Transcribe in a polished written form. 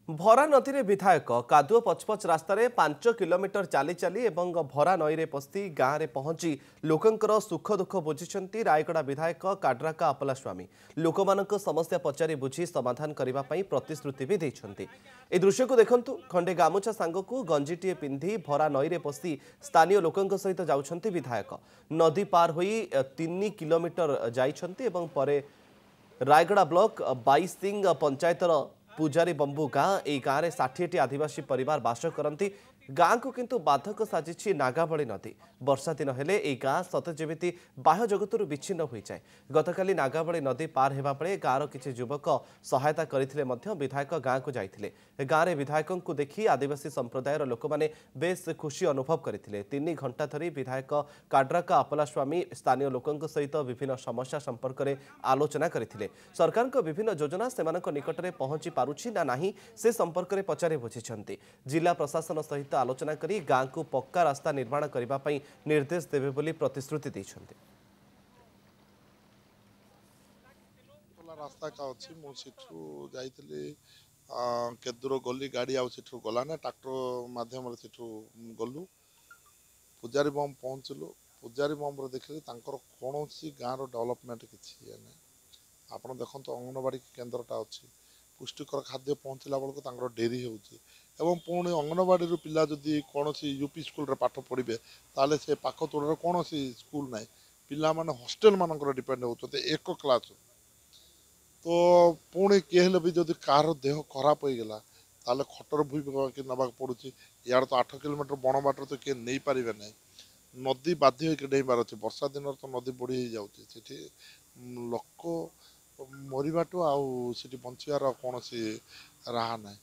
भरा नदी रे विधायक कादुओ पचपच रास्तार 5 किलोमीटर चली चली एवं भरा नई रे पस्ती गाँव में पहुंची लोकंकर सुख दुख बुझी रायगड़ा विधायक काड्राका अपला स्वामी लोक समस्या पचारि बुझी समाधान करने प्रतिश्रुति भी देते। ए दृश्य को देखंतु खंडे गामुछा सांग को गंजीटीए पिंधि भरा नई रे पस्ती स्थानीय लोकंक सहित जाउछंती विधायक नदी पार होई 3 किलोमीटर जाइछंती एवं परे रायगड़ा ब्लॉक 22 सिंह पंचायतर पूजारी बंबू गाँ ए गाँव में 60टी आदिवासी परिवार बास करती गाँ को किंतु बाधक साजिछि नागावली नदी वर्षा दिन हेले ए गाँ सतजेमिति बाह्य जगतरू विच्छिन्न हो जाए। गतकाली नागावली नदी पार हेबा बेले गाँवर किछि युवक सहायता करथिले मध्य विधायक गाँ को जाइथिले। गाँव में विधायकों को देखि आदिवासी संप्रदायर लोक माने बेस खुशी अनुभव करथिले। 3 घंटा धरी विधायक काड्राका अपला स्वामी स्थानीय लोकंक सहित विभिन्न समस्या संपर्क में आलोचना करथिले। सरकार को विभिन्न योजना सेमानक निकटरे पहुंची पारुछि ना नाही से संपर्क में पचारि बुझिछंती। जिला प्रशासन सहित आलोचना करी गाँ को पक्का रास्ता निर्माण करने पई निर्देश देवे बोली प्रतिश्रुति दैछंती। रास्ता का अच्छी मुझे जाइली केदूर गली गाड़ी आठू गलाना ट्राक्टर मध्यम गलु पूजारी बम पहुँचलु पूजारी बम देखिले कौन गाँव डेवलपमेंट किसी आप देखो अंगनवाड़ी केन्द्रटा अच्छी पुष्टिकर खाद्य पहुँचला बेलू डेरी हो पुणी अंगनवाड़ी पिला जदि कौन यूपी स्कूल रे पाठ पढ़े ताले से पाख तोड़ कौन स्कूल ना पिला माने हॉस्टल मानक डिपेंड होते एक क्लास तो पुणी किए भी जदि कार देह खराब हो गला ताले खटर भूई नवा पड़ुची यार तो 8 किलोमीटर बण बाट तो किए नहीं पारे ना नदी बाध्य होकर डेबार अच्छे वर्षा दिन तो नदी बढ़ी जाऊँगी लोक मरवाटू आउ बचार कौन राहा ना।